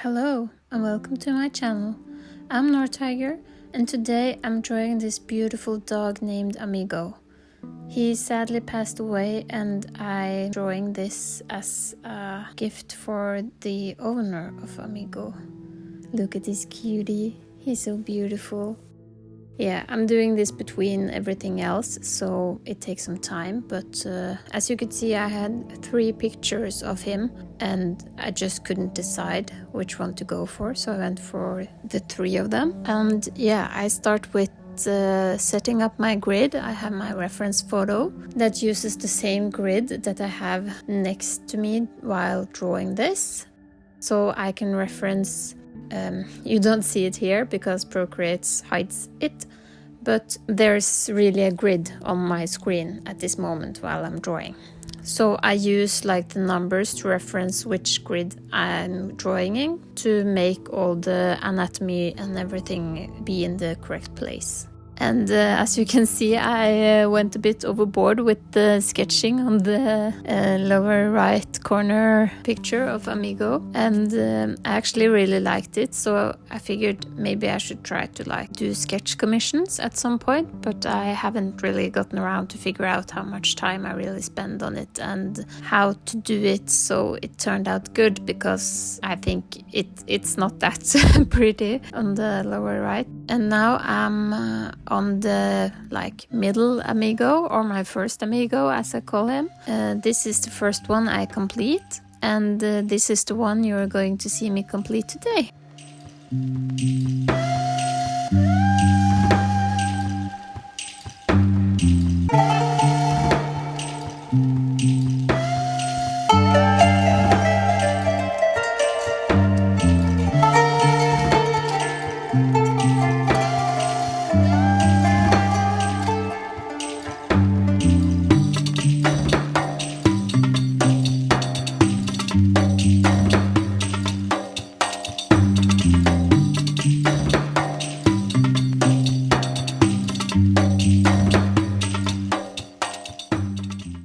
Hello and welcome to my channel. I'm Nortiger and today I'm drawing this beautiful dog named Amigo. He sadly passed away and I'm drawing this as a gift for the owner of Amigo. Look at this cutie, he's so beautiful. Yeah, I'm doing this between everything else, so it takes some time, but as you could see I had 3 pictures of him and I just couldn't decide which one to go for, so I went for the 3 of them. And yeah, I start with setting up my grid. I have my reference photo that uses the same grid that I have next to me while drawing this, so I can reference. You don't see it here because Procreate hides it, but there's really a grid on my screen at this moment while I'm drawing. So I use like the numbers to reference which grid I'm drawing in to make all the anatomy and everything be in the correct place. And as you can see, I went a bit overboard with the sketching on the lower right corner picture of Amigo, and I actually really liked it, so I figured maybe I should try to do sketch commissions at some point, but I haven't really gotten around to figure out how much time I really spend on it and how to do it, so it turned out good because I think it's not that pretty on the lower right. And now I'm on the middle Amigo, or my first Amigo as I call him. This is the first one I complete, and this is the one you're going to see me complete today.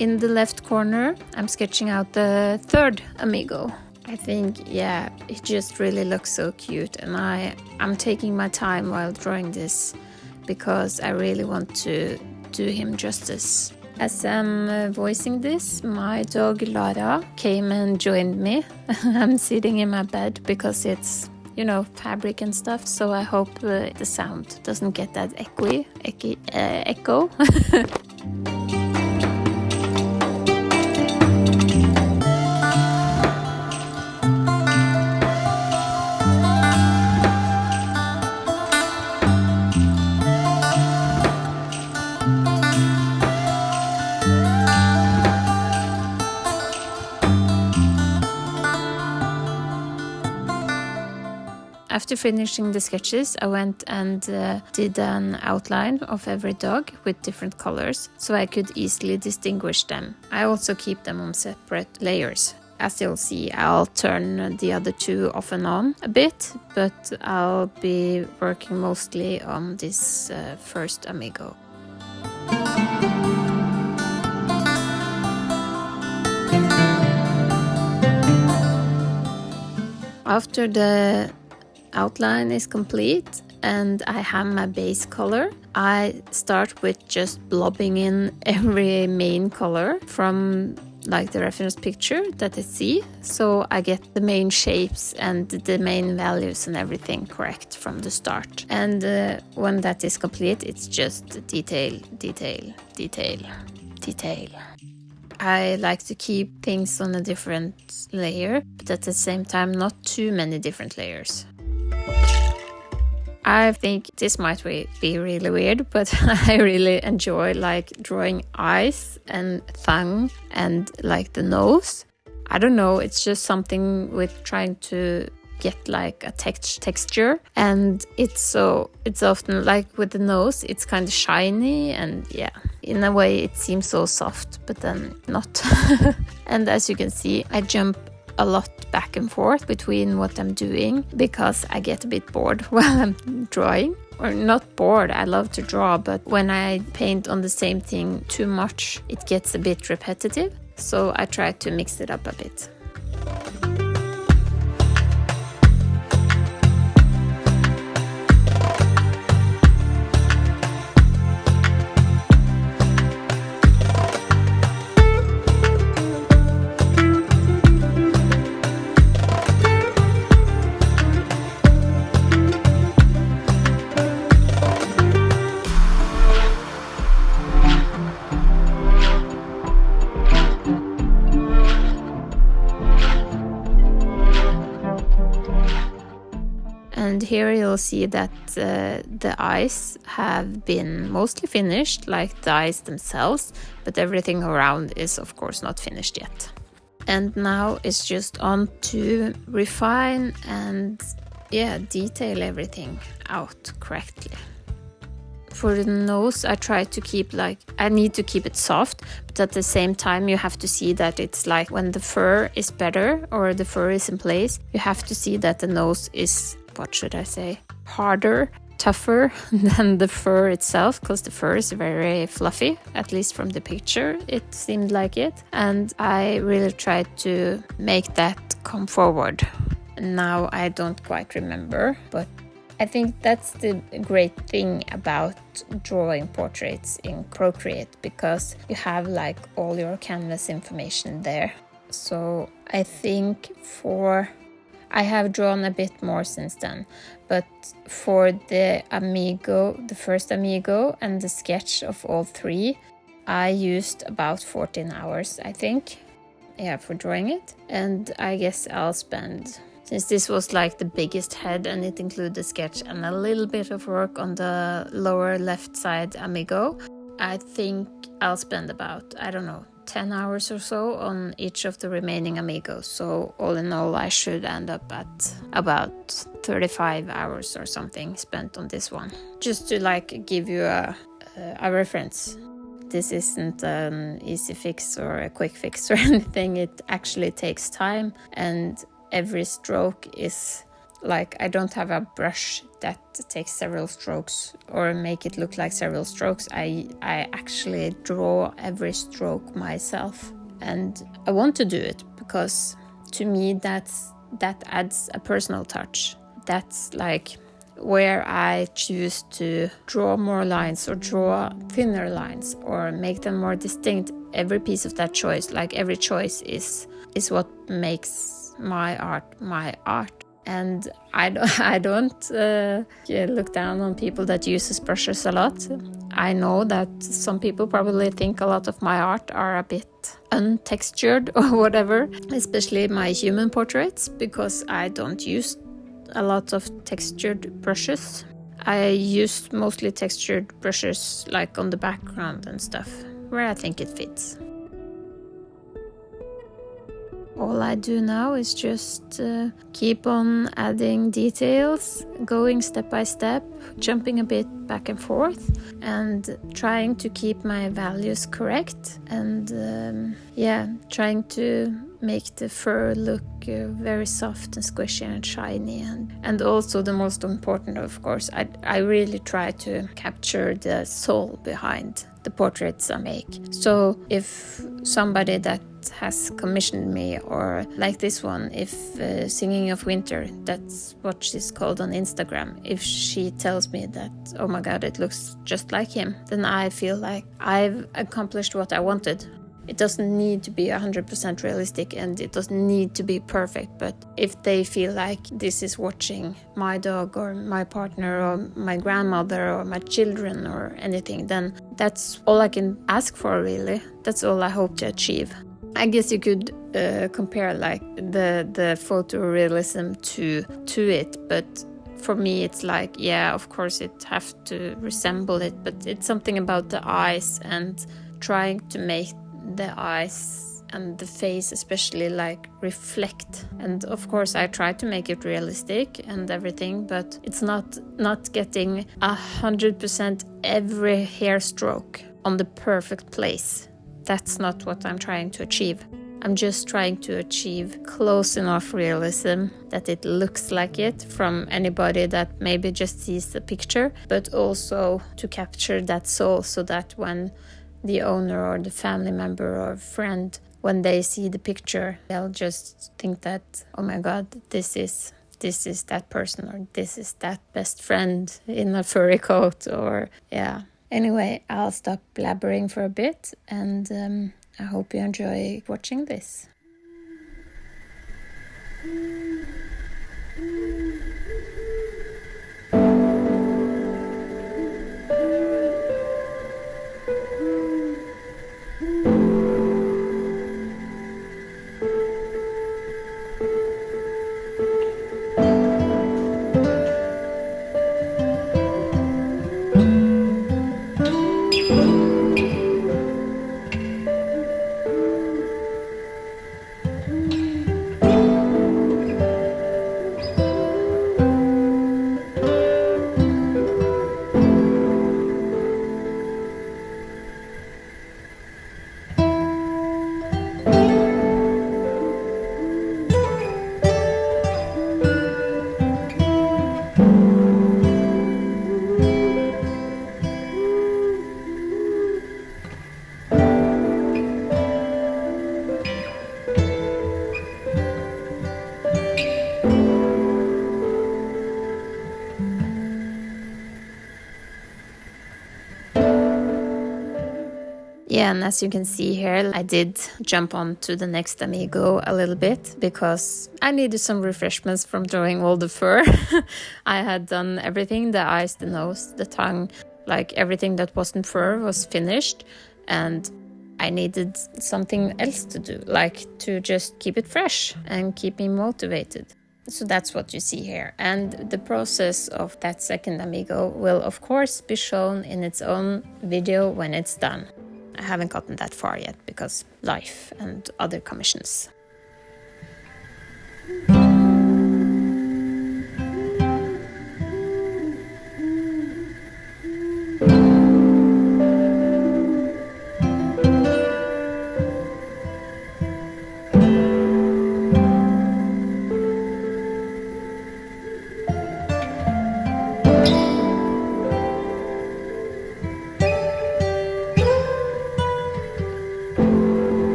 In the left corner, I'm sketching out the third Amigo. I think, yeah, it just really looks so cute, and I'm taking my time while drawing this because I really want to do him justice. As I'm voicing this, my dog Lara came and joined me. I'm sitting in my bed because it's, fabric and stuff, so I hope the sound doesn't get that echo. After finishing the sketches, I went and did an outline of every dog with different colors, so I could easily distinguish them. I also keep them on separate layers. As you'll see, I'll turn the other 2 off and on a bit, but I'll be working mostly on this first Amigo. After the outline is complete and I have my base color, I start with just blobbing in every main color from the reference picture that I see, so I get the main shapes and the main values and everything correct from the start. And when that is complete, it's just detail, detail, detail, detail. I like to keep things on a different layer, but at the same time not too many different layers. I think this might be really weird, but I really enjoy drawing eyes and tongue and the nose. I don't know, it's just something with trying to get a texture, and it's often with the nose, it's kind of shiny, and yeah, in a way it seems so soft, but then not. And as you can see, I jump a lot back and forth between what I'm doing because I get a bit bored while I'm drawing. Or not bored, I love to draw, but when I paint on the same thing too much, it gets a bit repetitive, so I try to mix it up a bit. And here you'll see that the eyes have been mostly finished, like the eyes themselves, but everything around is of course not finished yet. And now it's just on to refine and detail everything out correctly. For the nose, I try to keep I need to keep it soft, but at the same time you have to see that it's like when the fur is better or the fur is in place, you have to see that the nose is, what should I say, harder, tougher than the fur itself, because the fur is very fluffy, at least from the picture it seemed like it. And I really tried to make that come forward. Now I don't quite remember, but I think that's the great thing about drawing portraits in Procreate, because you have like all your canvas information there. So I think I have drawn a bit more since then, but for the Amigo, the first Amigo and the sketch of all three, I used about 14 hours, I think, for drawing it. And I guess I'll spend, since this was like the biggest head and it included the sketch and a little bit of work on the lower left side Amigo, I think I'll spend about, 10 hours or so on each of the remaining Amigos. So all in all, I should end up at about 35 hours or something spent on this one. Just to give you a reference. This isn't an easy fix or a quick fix or anything. It actually takes time, and every stroke is I don't have a brush that takes several strokes or make it look like several strokes. I actually draw every stroke myself, and I want to do it because to me that adds a personal touch. That's where I choose to draw more lines or draw thinner lines or make them more distinct. Every piece of that choice, every choice is what makes my art. And I don't look down on people that uses brushes a lot. I know that some people probably think a lot of my art are a bit untextured or whatever, especially my human portraits, because I don't use a lot of textured brushes. I use mostly textured brushes on the background and stuff, where I think it fits. All I do now is just keep on adding details, going step by step, jumping a bit back and forth, and trying to keep my values correct, and trying to make the fur look very soft and squishy and shiny, and also the most important, of course, I really try to capture the soul behind the portraits I make. So if somebody that has commissioned me, or like this one, if Singing of Winter, that's what she's called on Instagram, if she tells me that, oh my god, it looks just like him, then I feel like I've accomplished what I wanted. It doesn't need to be 100% realistic, and it doesn't need to be perfect, but if they feel like this is watching my dog or my partner or my grandmother or my children or anything, then that's all I can ask for, really. That's all I hope to achieve. I guess you could compare the photorealism to it, but for me it's of course it have to resemble it, but it's something about the eyes and trying to make the eyes and the face especially reflect. And of course I try to make it realistic and everything, but it's not getting 100% every hair stroke on the perfect place. That's not what I'm trying to achieve. I'm just trying to achieve close enough realism that it looks like it from anybody that maybe just sees the picture, but also to capture that soul, so that when the owner or the family member or friend, when they see the picture, they'll just think that, oh my god, this is that person, or this is that best friend in a furry coat, or Anyway, I'll stop blabbering for a bit, and I hope you enjoy watching this. And as you can see here, I did jump on to the next Amigo a little bit because I needed some refreshments from drawing all the fur. I had done everything, the eyes, the nose, the tongue, like everything that wasn't fur was finished, and I needed something else to do, like to just keep it fresh and keep me motivated. So that's what you see here. And the process of that second Amigo will of course be shown in its own video when it's done. I haven't gotten that far yet because life and other commissions.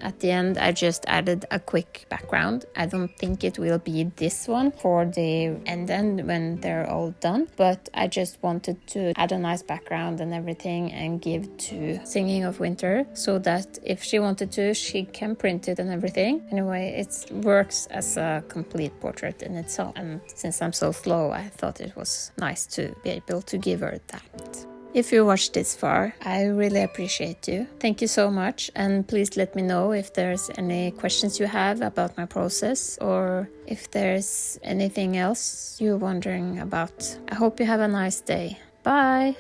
At the end, I just added a quick background. I don't think it will be this one for the end when they're all done, but I just wanted to add a nice background and everything and give to Singing of Winter so that if she wanted to, she can print it and everything. Anyway, it works as a complete portrait in itself, and since I'm so slow, I thought it was nice to be able to give her that. If you watched this far, I really appreciate you. Thank you so much, and please let me know if there's any questions you have about my process or if there's anything else you're wondering about. I hope you have a nice day. Bye!